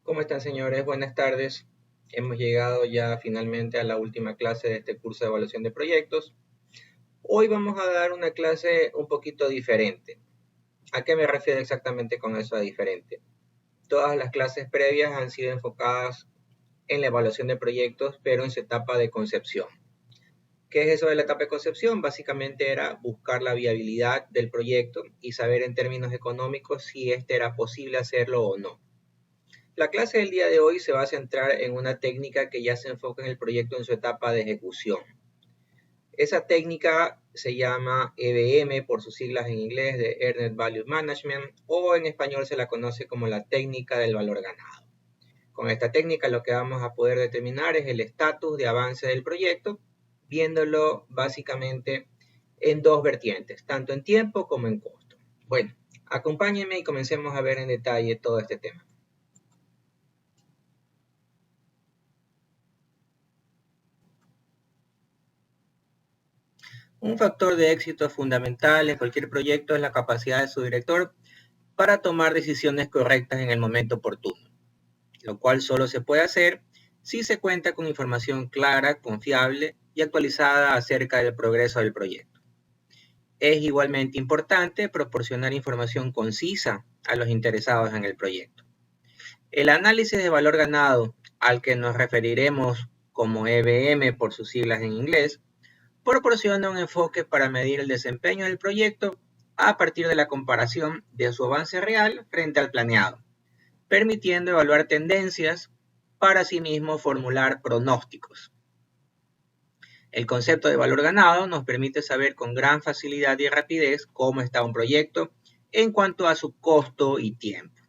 ¿Cómo están, señores? Buenas tardes. Hemos llegado ya finalmente a la última clase de este curso de evaluación de proyectos. Hoy vamos a dar una clase un poquito diferente. ¿A qué me refiero exactamente con eso de diferente? Todas las clases previas han sido enfocadas en la evaluación de proyectos, pero en su etapa de concepción. ¿Qué es eso de la etapa de concepción? Básicamente era buscar la viabilidad del proyecto y saber en términos económicos si este era posible hacerlo o no. La clase del día de hoy se va a centrar en una técnica que ya se enfoca en el proyecto en su etapa de ejecución. Esa técnica se llama EVM por sus siglas en inglés de Earned Value Management, o en español se la conoce como la técnica del valor ganado. Con esta técnica lo que vamos a poder determinar es el estatus de avance del proyecto, viéndolo básicamente en dos vertientes, tanto en tiempo como en costo. Bueno, acompáñenme y comencemos a ver en detalle todo este tema. Un factor de éxito fundamental en cualquier proyecto es la capacidad de su director para tomar decisiones correctas en el momento oportuno, lo cual solo se puede hacer si se cuenta con información clara, confiable y actualizada acerca del progreso del proyecto. Es igualmente importante proporcionar información concisa a los interesados en el proyecto. El análisis de valor ganado, al que nos referiremos como EVM por sus siglas en inglés, proporciona un enfoque para medir el desempeño del proyecto a partir de la comparación de su avance real frente al planeado, permitiendo evaluar tendencias para asimismo formular pronósticos. El concepto de valor ganado nos permite saber con gran facilidad y rapidez cómo está un proyecto en cuanto a su costo y tiempo.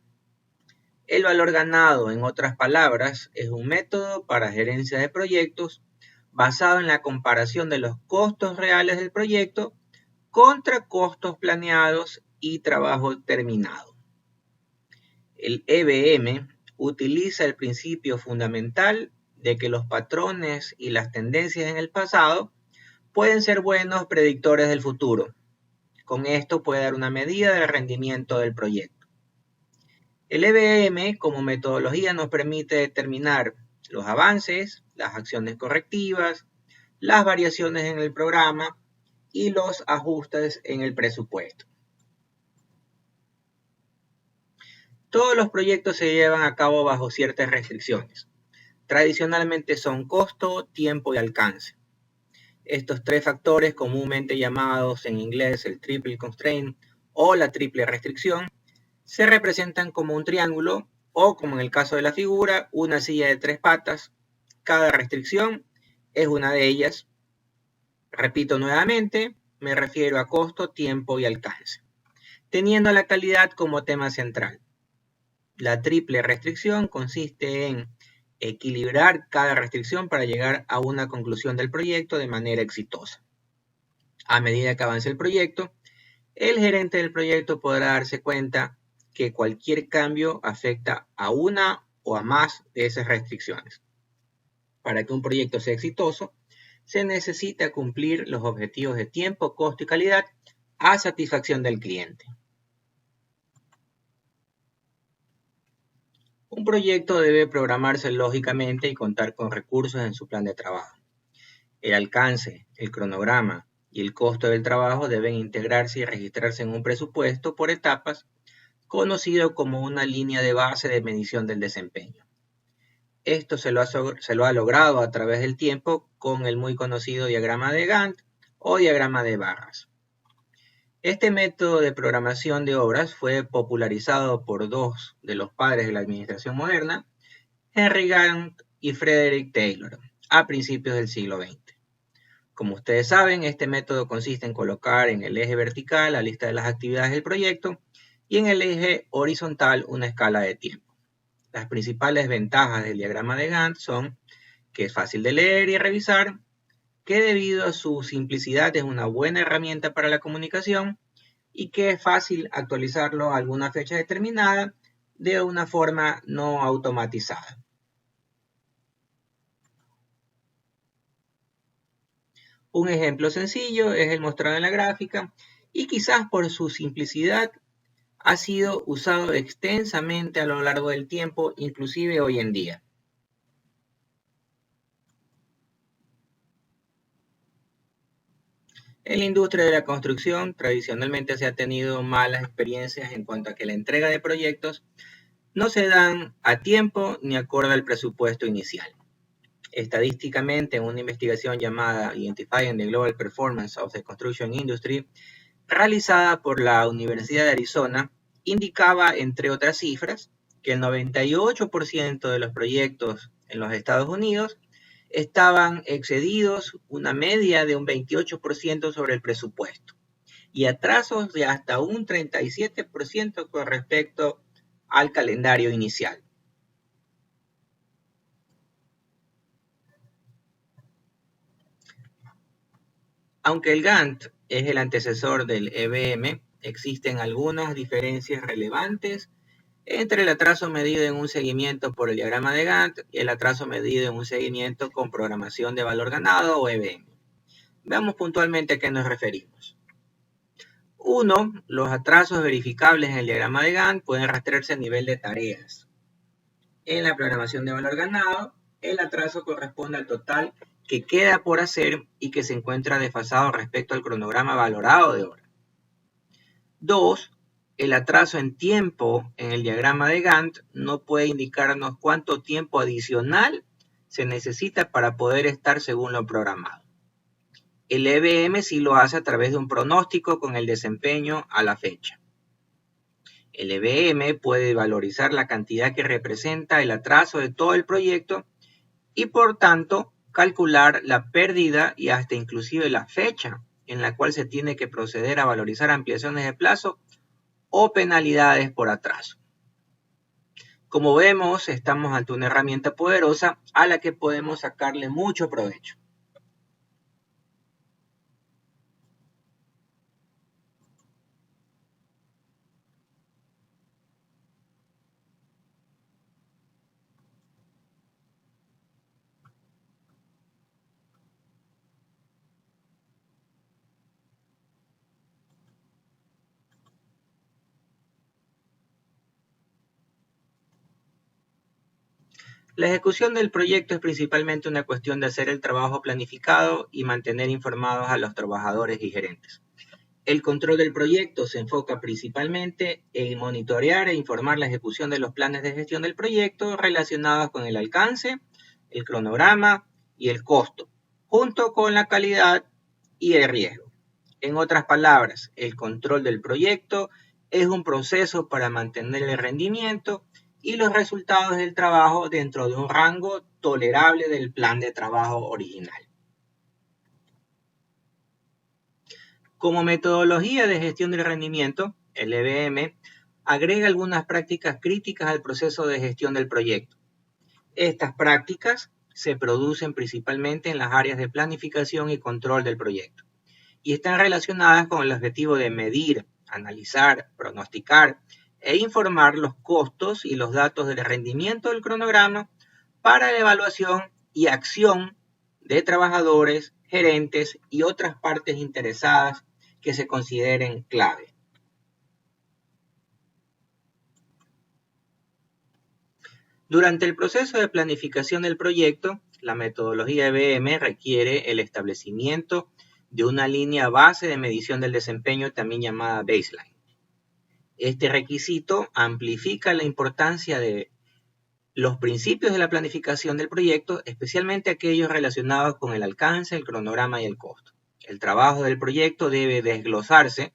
El valor ganado, en otras palabras, es un método para gerencia de proyectos basado en la comparación de los costos reales del proyecto contra costos planeados y trabajo terminado. El EVM utiliza el principio fundamental de que los patrones y las tendencias en el pasado pueden ser buenos predictores del futuro. Con esto puede dar una medida del rendimiento del proyecto. El EVM como metodología nos permite determinar los avances, las acciones correctivas, las variaciones en el programa y los ajustes en el presupuesto. Todos los proyectos se llevan a cabo bajo ciertas restricciones. Tradicionalmente son costo, tiempo y alcance. Estos tres factores, comúnmente llamados en inglés el triple constraint o la triple restricción, se representan como un triángulo o, como en el caso de la figura, una silla de tres patas. Cada restricción es una de ellas. Repito nuevamente, me refiero a costo, tiempo y alcance, teniendo la calidad como tema central. La triple restricción consiste en equilibrar cada restricción para llegar a una conclusión del proyecto de manera exitosa. A medida que avance el proyecto, el gerente del proyecto podrá darse cuenta que cualquier cambio afecta a una o a más de esas restricciones. Para que un proyecto sea exitoso, se necesita cumplir los objetivos de tiempo, costo y calidad a satisfacción del cliente. Un proyecto debe programarse lógicamente y contar con recursos en su plan de trabajo. El alcance, el cronograma y el costo del trabajo deben integrarse y registrarse en un presupuesto por etapas, conocido como una línea de base de medición del desempeño. Esto se lo ha logrado a través del tiempo con el muy conocido diagrama de Gantt o diagrama de barras. Este método de programación de obras fue popularizado por dos de los padres de la administración moderna, Henry Gantt y Frederick Taylor, a principios del siglo XX. Como ustedes saben, este método consiste en colocar en el eje vertical la lista de las actividades del proyecto y en el eje horizontal una escala de tiempo. Las principales ventajas del diagrama de Gantt son que es fácil de leer y revisar, que debido a su simplicidad es una buena herramienta para la comunicación y que es fácil actualizarlo a alguna fecha determinada de una forma no automatizada. Un ejemplo sencillo es el mostrado en la gráfica y quizás por su simplicidad ha sido usado extensamente a lo largo del tiempo, inclusive hoy en día. En la industria de la construcción, tradicionalmente se ha tenido malas experiencias en cuanto a que la entrega de proyectos no se dan a tiempo ni acorde al presupuesto inicial. Estadísticamente, en una investigación llamada Identifying the Global Performance of the Construction Industry, realizada por la Universidad de Arizona, indicaba, entre otras cifras, que el 98% de los proyectos en los Estados Unidos estaban excedidos una media de un 28% sobre el presupuesto y atrasos de hasta un 37% con respecto al calendario inicial. Aunque el Gantt es el antecesor del EBM, existen algunas diferencias relevantes entre el atraso medido en un seguimiento por el diagrama de Gantt y el atraso medido en un seguimiento con programación de valor ganado o EBM. Veamos puntualmente a qué nos referimos. 1. Los atrasos verificables en el diagrama de Gantt pueden rastrearse a nivel de tareas. En la programación de valor ganado, el atraso corresponde al total que queda por hacer y que se encuentra desfasado respecto al cronograma valorado de hora. 2. El atraso en tiempo en el diagrama de Gantt no puede indicarnos cuánto tiempo adicional se necesita para poder estar según lo programado. El EBM sí lo hace a través de un pronóstico con el desempeño a la fecha. El EBM puede valorizar la cantidad que representa el atraso de todo el proyecto y por tanto calcular la pérdida y hasta inclusive la fecha en la cual se tiene que proceder a valorizar ampliaciones de plazo o penalidades por atraso. Como vemos, estamos ante una herramienta poderosa a la que podemos sacarle mucho provecho. La ejecución del proyecto es principalmente una cuestión de hacer el trabajo planificado y mantener informados a los trabajadores y gerentes. El control del proyecto se enfoca principalmente en monitorear e informar la ejecución de los planes de gestión del proyecto relacionados con el alcance, el cronograma y el costo, junto con la calidad y el riesgo. En otras palabras, el control del proyecto es un proceso para mantener el rendimiento y los resultados del trabajo dentro de un rango tolerable del plan de trabajo original. Como metodología de gestión del rendimiento, el EBM agrega algunas prácticas críticas al proceso de gestión del proyecto. Estas prácticas se producen principalmente en las áreas de planificación y control del proyecto y están relacionadas con el objetivo de medir, analizar, pronosticar e informar los costos y los datos del rendimiento del cronograma para la evaluación y acción de trabajadores, gerentes y otras partes interesadas que se consideren clave. Durante el proceso de planificación del proyecto, la metodología EBM requiere el establecimiento de una línea base de medición del desempeño, también llamada baseline. Este requisito amplifica la importancia de los principios de la planificación del proyecto, especialmente aquellos relacionados con el alcance, el cronograma y el costo. El trabajo del proyecto debe desglosarse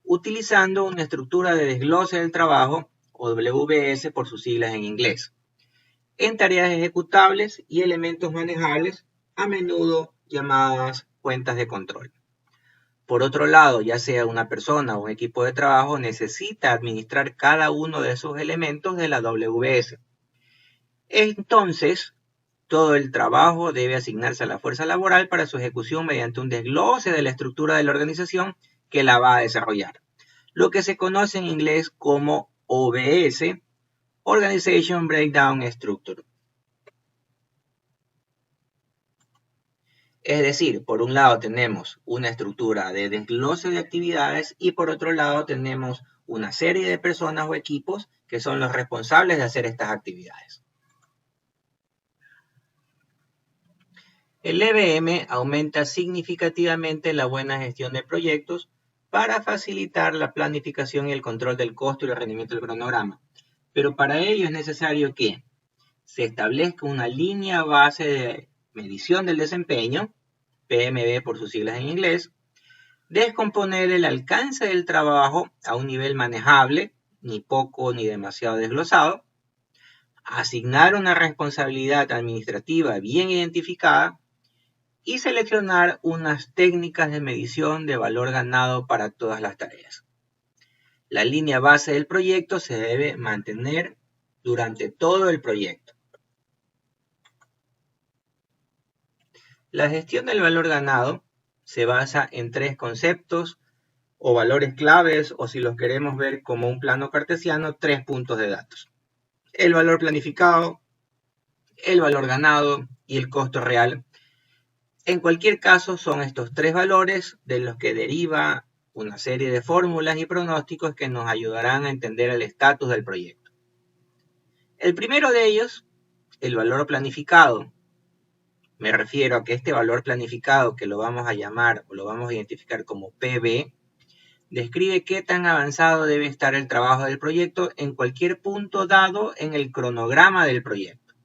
utilizando una estructura de desglose del trabajo, o WBS por sus siglas en inglés, en tareas ejecutables y elementos manejables, a menudo llamadas cuentas de control. Por otro lado, ya sea una persona o un equipo de trabajo, necesita administrar cada uno de esos elementos de la WBS. Entonces, todo el trabajo debe asignarse a la fuerza laboral para su ejecución mediante un desglose de la estructura de la organización que la va a desarrollar, lo que se conoce en inglés como OBS, Organization Breakdown Structure. Es decir, por un lado tenemos una estructura de desglose de actividades y por otro lado tenemos una serie de personas o equipos que son los responsables de hacer estas actividades. El EBM aumenta significativamente la buena gestión de proyectos para facilitar la planificación y el control del costo y el rendimiento del cronograma. Pero para ello es necesario que se establezca una línea base de medición del desempeño, PMB por sus siglas en inglés, descomponer el alcance del trabajo a un nivel manejable, ni poco ni demasiado desglosado, asignar una responsabilidad administrativa bien identificada y seleccionar unas técnicas de medición de valor ganado para todas las tareas. La línea base del proyecto se debe mantener durante todo el proyecto. La gestión del valor ganado se basa en 3 conceptos o valores claves, o si los queremos ver como un plano cartesiano, 3 puntos de datos. El valor planificado, el valor ganado y el costo real. En cualquier caso, son estos 3 valores de los que deriva una serie de fórmulas y pronósticos que nos ayudarán a entender el estatus del proyecto. El primero de ellos, el valor planificado. Me refiero a que este valor planificado, que lo vamos a llamar o lo vamos a identificar como PB, describe qué tan avanzado debe estar el trabajo del proyecto en cualquier punto dado en el cronograma del proyecto.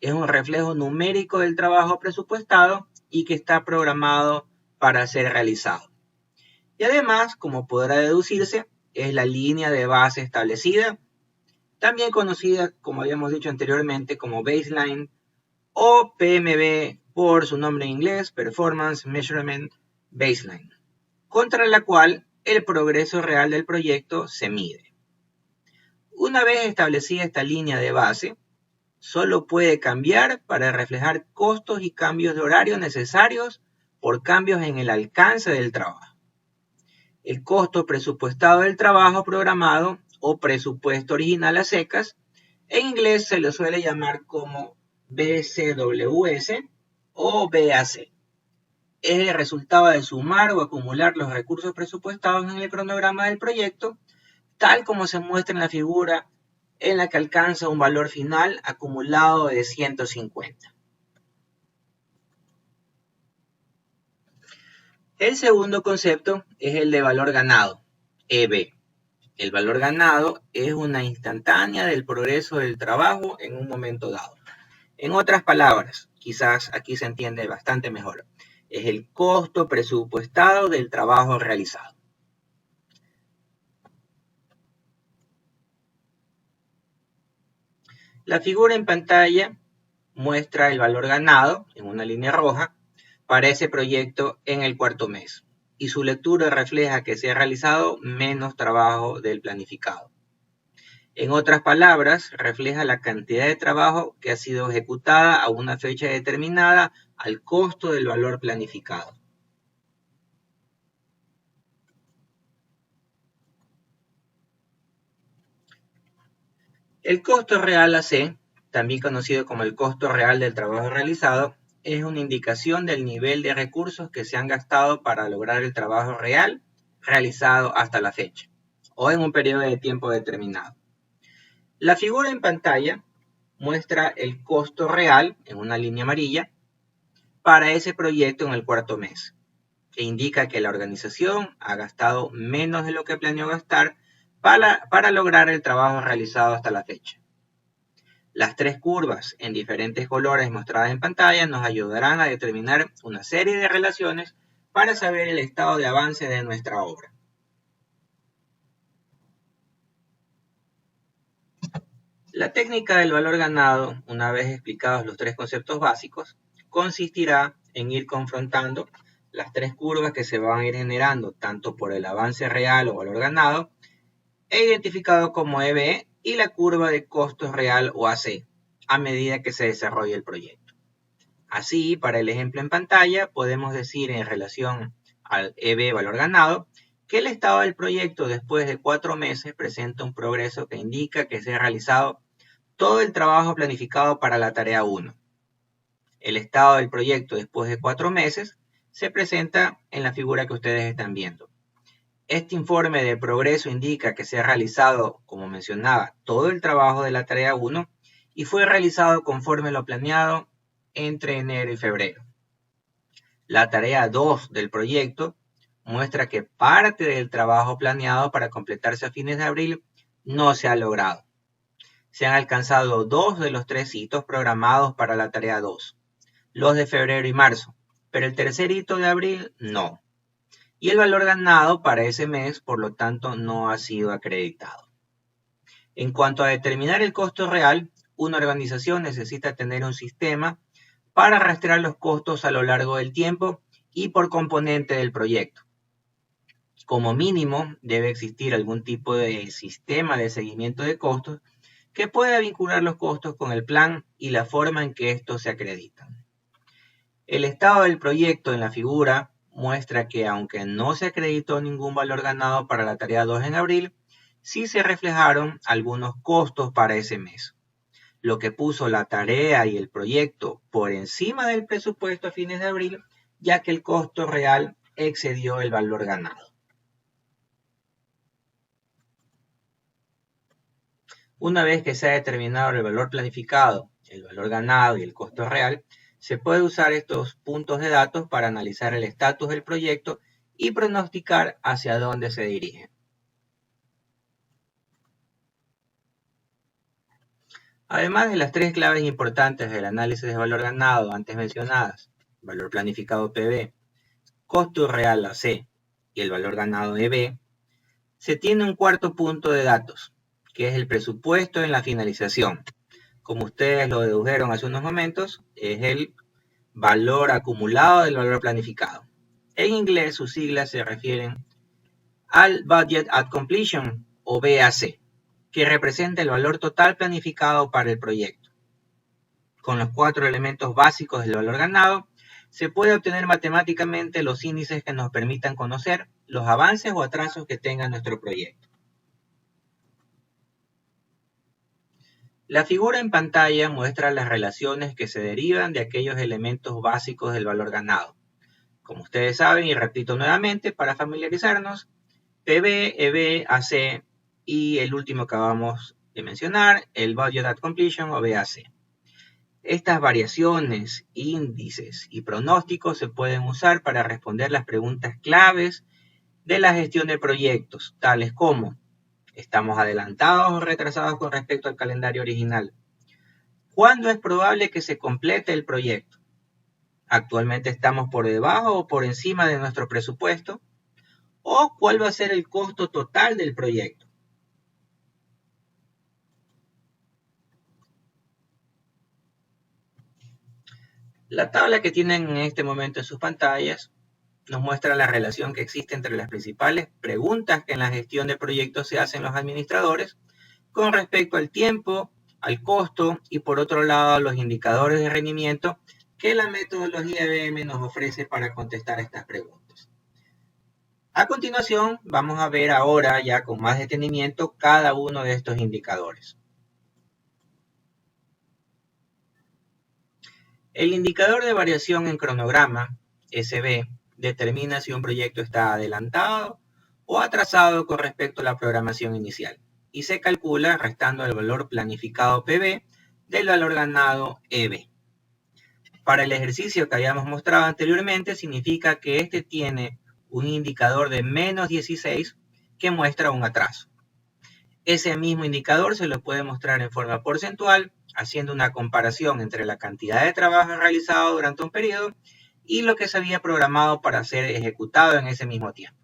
Es un reflejo numérico del trabajo presupuestado y que está programado para ser realizado. Y además, como podrá deducirse, es la línea de base establecida, también conocida, como habíamos dicho anteriormente, como baseline o PMB por su nombre en inglés, Performance Measurement Baseline, contra la cual el progreso real del proyecto se mide. Una vez establecida esta línea de base, solo puede cambiar para reflejar costos y cambios de horario necesarios por cambios en el alcance del trabajo. El costo presupuestado del trabajo programado o presupuesto original a secas, en inglés se le suele llamar como BCWS o BAC. Es el resultado de sumar o acumular los recursos presupuestados en el cronograma del proyecto, tal como se muestra en la figura en la que alcanza un valor final acumulado de 150. El segundo concepto es el de valor ganado, EB. El valor ganado es una instantánea del progreso del trabajo en un momento dado. En otras palabras, quizás aquí se entiende bastante mejor, es el costo presupuestado del trabajo realizado. La figura en pantalla muestra el valor ganado en una línea roja para ese proyecto en el cuarto mes, y su lectura refleja que se ha realizado menos trabajo del planificado. En otras palabras, refleja la cantidad de trabajo que ha sido ejecutada a una fecha determinada al costo del valor planificado. El costo real AC, también conocido como el costo real del trabajo realizado, es una indicación del nivel de recursos que se han gastado para lograr el trabajo real realizado hasta la fecha, o en un periodo de tiempo determinado. La figura en pantalla muestra el costo real, en una línea amarilla, para ese proyecto en el cuarto mes, que indica que la organización ha gastado menos de lo que planeó gastar para lograr el trabajo realizado hasta la fecha. Las 3 curvas en diferentes colores mostradas en pantalla nos ayudarán a determinar una serie de relaciones para saber el estado de avance de nuestra obra. La técnica del valor ganado, una vez explicados los 3 conceptos básicos, consistirá en ir confrontando las 3 curvas que se van a ir generando tanto por el avance real o valor ganado, identificado como EBE, y la curva de costo real o AC, a medida que se desarrolla el proyecto. Así, para el ejemplo en pantalla, podemos decir en relación al EB valor ganado, que el estado del proyecto después de 4 meses presenta un progreso que indica que se ha realizado todo el trabajo planificado para la tarea 1. El estado del proyecto después de 4 meses se presenta en la figura que ustedes están viendo. Este informe de progreso indica que se ha realizado, como mencionaba, todo el trabajo de la tarea 1 y fue realizado conforme lo planeado entre enero y febrero. La tarea 2 del proyecto muestra que parte del trabajo planeado para completarse a fines de abril no se ha logrado. Se han alcanzado 2 de los 3 hitos programados para la tarea 2, los de febrero y marzo, pero el tercer hito de abril no. Y el valor ganado para ese mes, por lo tanto, no ha sido acreditado. En cuanto a determinar el costo real, una organización necesita tener un sistema para rastrear los costos a lo largo del tiempo y por componente del proyecto. Como mínimo, debe existir algún tipo de sistema de seguimiento de costos que pueda vincular los costos con el plan y la forma en que estos se acreditan. El estado del proyecto en la figura muestra que aunque no se acreditó ningún valor ganado para la tarea 2 en abril, sí se reflejaron algunos costos para ese mes, lo que puso la tarea y el proyecto por encima del presupuesto a fines de abril, ya que el costo real excedió el valor ganado. Una vez que se ha determinado el valor planificado, el valor ganado y el costo real, se puede usar estos puntos de datos para analizar el estatus del proyecto y pronosticar hacia dónde se dirige. Además de las 3 claves importantes del análisis de valor ganado antes mencionadas, valor planificado PB, costo real AC y el valor ganado EB, se tiene un cuarto punto de datos, que es el presupuesto en la finalización. Como ustedes lo dedujeron hace unos momentos, es el valor acumulado del valor planificado. En inglés, sus siglas se refieren al Budget at Completion, o BAC, que representa el valor total planificado para el proyecto. Con los 4 elementos básicos del valor ganado, se puede obtener matemáticamente los índices que nos permitan conocer los avances o atrasos que tenga nuestro proyecto. La figura en pantalla muestra las relaciones que se derivan de aquellos elementos básicos del valor ganado. Como ustedes saben, y repito nuevamente para familiarizarnos, PB, EB, AC y el último que acabamos de mencionar, el Budget at Completion o BAC. Estas variaciones, índices y pronósticos se pueden usar para responder las preguntas claves de la gestión de proyectos, tales como: ¿estamos adelantados o retrasados con respecto al calendario original? ¿Cuándo es probable que se complete el proyecto? ¿Actualmente estamos por debajo o por encima de nuestro presupuesto? ¿O cuál va a ser el costo total del proyecto? La tabla que tienen en este momento en sus pantallas nos muestra la relación que existe entre las principales preguntas que en la gestión de proyectos se hacen los administradores con respecto al tiempo, al costo y por otro lado a los indicadores de rendimiento que la metodología IBM nos ofrece para contestar estas preguntas. A continuación, vamos a ver ahora ya con más detenimiento cada uno de estos indicadores. El indicador de variación en cronograma, SB, determina si un proyecto está adelantado o atrasado con respecto a la programación inicial y se calcula restando el valor planificado PB del valor ganado EB. Para el ejercicio que habíamos mostrado anteriormente, significa que este tiene un indicador de menos 16 que muestra un atraso. Ese mismo indicador se lo puede mostrar en forma porcentual, haciendo una comparación entre la cantidad de trabajo realizado durante un periodo y lo que se había programado para ser ejecutado en ese mismo tiempo.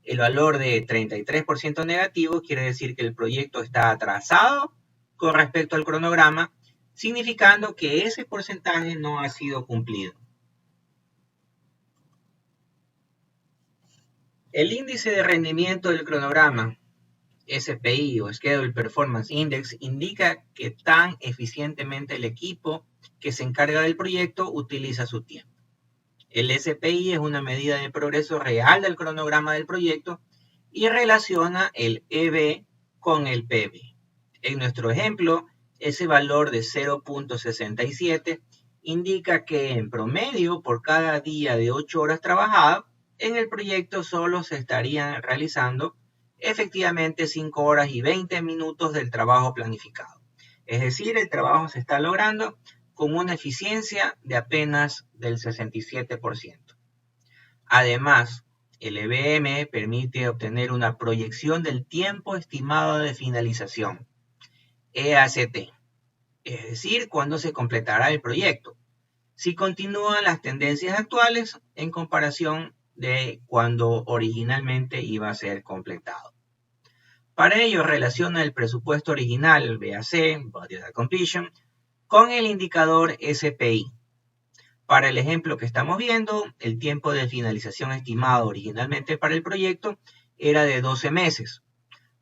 El valor de 33% negativo quiere decir que el proyecto está atrasado con respecto al cronograma, significando que ese porcentaje no ha sido cumplido. El índice de rendimiento del cronograma, SPI o Schedule Performance Index, indica que tan eficientemente el equipo que se encarga del proyecto utiliza su tiempo. El SPI es una medida de progreso real del cronograma del proyecto y relaciona el EB con el PB. En nuestro ejemplo, ese valor de 0.67 indica que en promedio por cada día de 8 horas trabajadas, en el proyecto solo se estarían realizando efectivamente 5 horas y 20 minutos del trabajo planificado. Es decir, el trabajo se está logrando con una eficiencia de apenas del 67%. Además, el EBM permite obtener una proyección del tiempo estimado de finalización, EACT, es decir, cuándo se completará el proyecto, si continúan las tendencias actuales en comparación de cuando originalmente iba a ser completado. Para ello, relaciona el presupuesto original, BAC, Budget Completion, con el indicador SPI. Para el ejemplo que estamos viendo, el tiempo de finalización estimado originalmente para el proyecto era de 12 meses,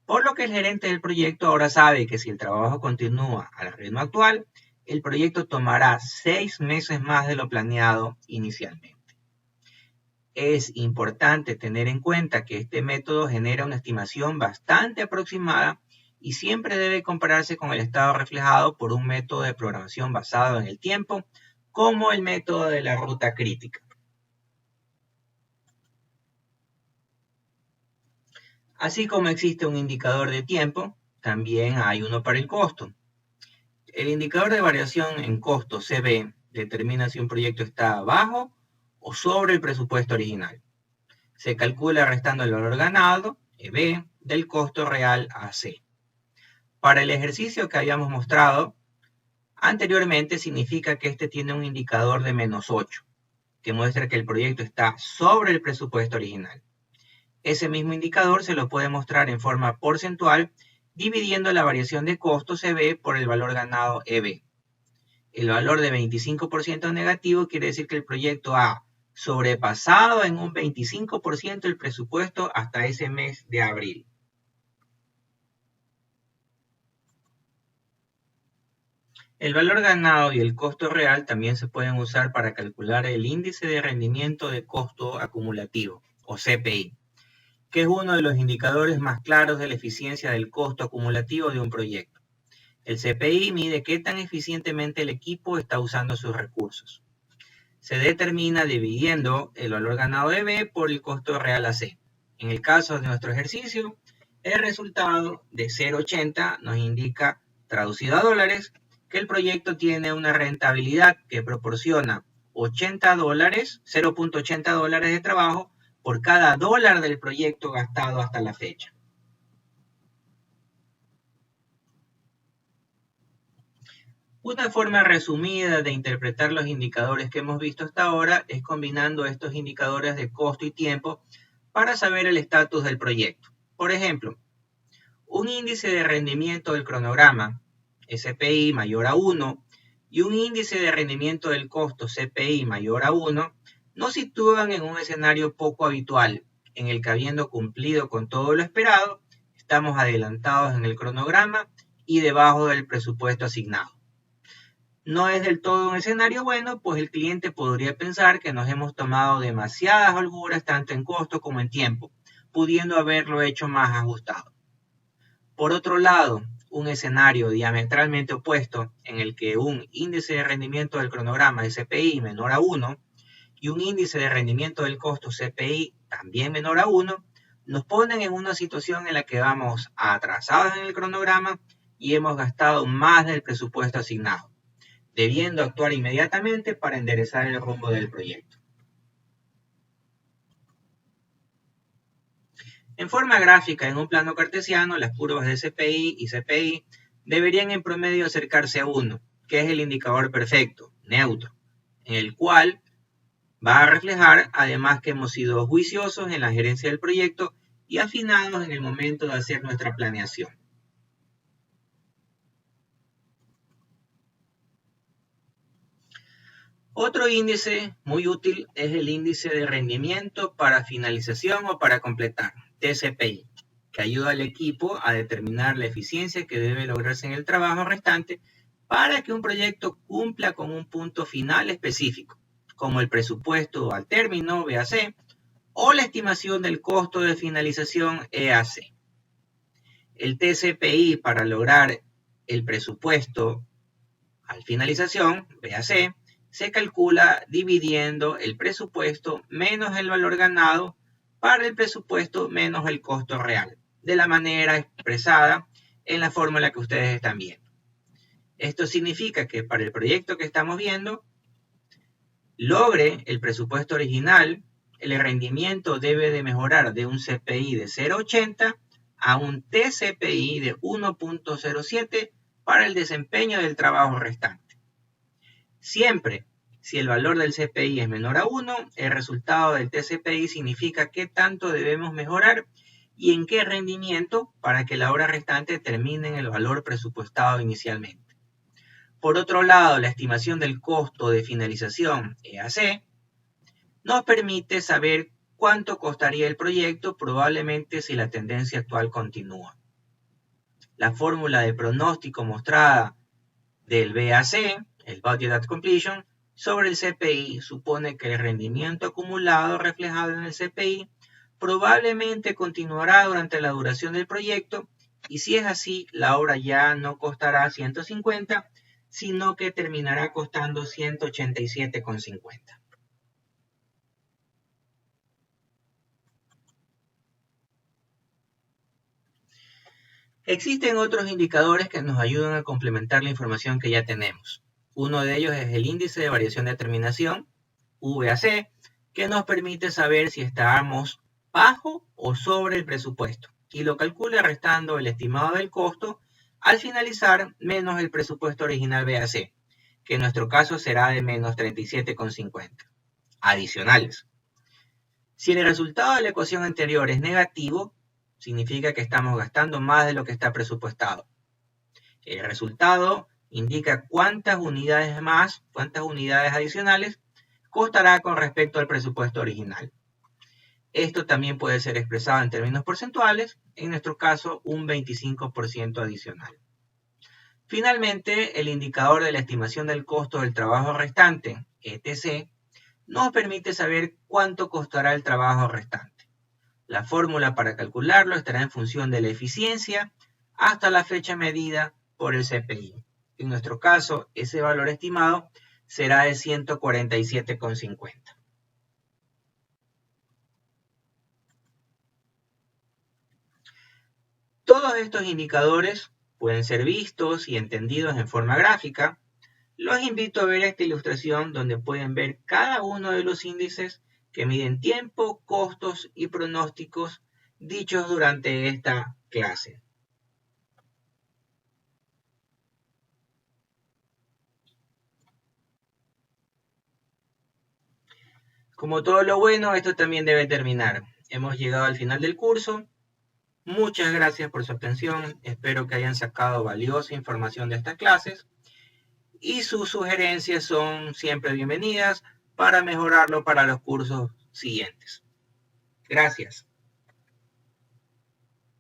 por lo que el gerente del proyecto ahora sabe que si el trabajo continúa al ritmo actual, el proyecto tomará 6 meses más de lo planeado inicialmente. Es importante tener en cuenta que este método genera una estimación bastante aproximada y siempre debe compararse con el estado reflejado por un método de programación basado en el tiempo, como el método de la ruta crítica. Así como existe un indicador de tiempo, también hay uno para el costo. El indicador de variación en costo, CB, determina si un proyecto está bajo o sobre el presupuesto original. Se calcula restando el valor ganado, EB, del costo real AC. Para el ejercicio que habíamos mostrado anteriormente, significa que este tiene un indicador de -8, que muestra que el proyecto está sobre el presupuesto original. Ese mismo indicador se lo puede mostrar en forma porcentual, dividiendo la variación de costo CB por el valor ganado EB. El valor de 25% negativo quiere decir que el proyecto ha sobrepasado en un 25% el presupuesto hasta ese mes de abril. El valor ganado y el costo real también se pueden usar para calcular el índice de rendimiento de costo acumulativo, o CPI, que es uno de los indicadores más claros de la eficiencia del costo acumulativo de un proyecto. El CPI mide qué tan eficientemente el equipo está usando sus recursos. Se determina dividiendo el valor ganado de B por el costo real AC. En el caso de nuestro ejercicio, el resultado de 0,80 nos indica, traducido a dólares, que el proyecto tiene una rentabilidad que proporciona $0.80 de trabajo por cada dólar del proyecto gastado hasta la fecha. Una forma resumida de interpretar los indicadores que hemos visto hasta ahora es combinando estos indicadores de costo y tiempo para saber el estatus del proyecto. Por ejemplo, un índice de rendimiento del cronograma, SPI mayor a 1, y un índice de rendimiento del costo, CPI mayor a 1, nos sitúan en un escenario poco habitual, en el que habiendo cumplido con todo lo esperado, estamos adelantados en el cronograma y debajo del presupuesto asignado. No es del todo un escenario bueno, pues el cliente podría pensar que nos hemos tomado demasiadas holguras tanto en costo como en tiempo, pudiendo haberlo hecho más ajustado. Por otro lado, un escenario diametralmente opuesto en el que un índice de rendimiento del cronograma SPI menor a 1 y un índice de rendimiento del costo CPI también menor a 1, nos ponen en una situación en la que vamos atrasados en el cronograma y hemos gastado más del presupuesto asignado, debiendo actuar inmediatamente para enderezar el rumbo del proyecto. En forma gráfica, en un plano cartesiano, las curvas de SPI y CPI deberían en promedio acercarse a 1, que es el indicador perfecto, neutro, en el cual va a reflejar además que hemos sido juiciosos en la gerencia del proyecto y afinados en el momento de hacer nuestra planeación. Otro índice muy útil es el índice de rendimiento para finalización o para completar, TCPI, que ayuda al equipo a determinar la eficiencia que debe lograrse en el trabajo restante para que un proyecto cumpla con un punto final específico, como el presupuesto al término, BAC, o la estimación del costo de finalización, EAC. El TCPI para lograr el presupuesto al finalización, BAC, se calcula dividiendo el presupuesto menos el valor ganado para el presupuesto menos el costo real, de la manera expresada en la fórmula que ustedes están viendo. Esto significa que para el proyecto que estamos viendo, logre el presupuesto original, el rendimiento debe de mejorar de un CPI de 0.80 a un TCPI de 1.07 para el desempeño del trabajo restante. Siempre, si el valor del CPI es menor a 1, el resultado del TCPI significa qué tanto debemos mejorar y en qué rendimiento para que la hora restante termine en el valor presupuestado inicialmente. Por otro lado, la estimación del costo de finalización, EAC, nos permite saber cuánto costaría el proyecto probablemente si la tendencia actual continúa. La fórmula de pronóstico mostrada del BAC, el Budget at Completion, sobre el CPI supone que el rendimiento acumulado reflejado en el CPI probablemente continuará durante la duración del proyecto y si es así, la obra ya no costará 150, sino que terminará costando 187,50. Existen otros indicadores que nos ayudan a complementar la información que ya tenemos. Uno de ellos es el índice de variación de terminación, VAC, que nos permite saber si estamos bajo o sobre el presupuesto y lo calcula restando el estimado del costo al finalizar menos el presupuesto original VAC, que en nuestro caso será de menos 37,50 adicionales. Si el resultado de la ecuación anterior es negativo, significa que estamos gastando más de lo que está presupuestado. El resultado indica cuántas unidades adicionales costará con respecto al presupuesto original. Esto también puede ser expresado en términos porcentuales, en nuestro caso un 25% adicional. Finalmente, el indicador de la estimación del costo del trabajo restante, ETC, nos permite saber cuánto costará el trabajo restante. La fórmula para calcularlo estará en función de la eficiencia hasta la fecha medida por el CPI. En nuestro caso, ese valor estimado será de 147,50. Todos estos indicadores pueden ser vistos y entendidos en forma gráfica. Los invito a ver esta ilustración donde pueden ver cada uno de los índices que miden tiempo, costos y pronósticos dichos durante esta clase. Como todo lo bueno, esto también debe terminar. Hemos llegado al final del curso. Muchas gracias por su atención. Espero que hayan sacado valiosa información de estas clases. Y sus sugerencias son siempre bienvenidas para mejorarlo para los cursos siguientes. Gracias.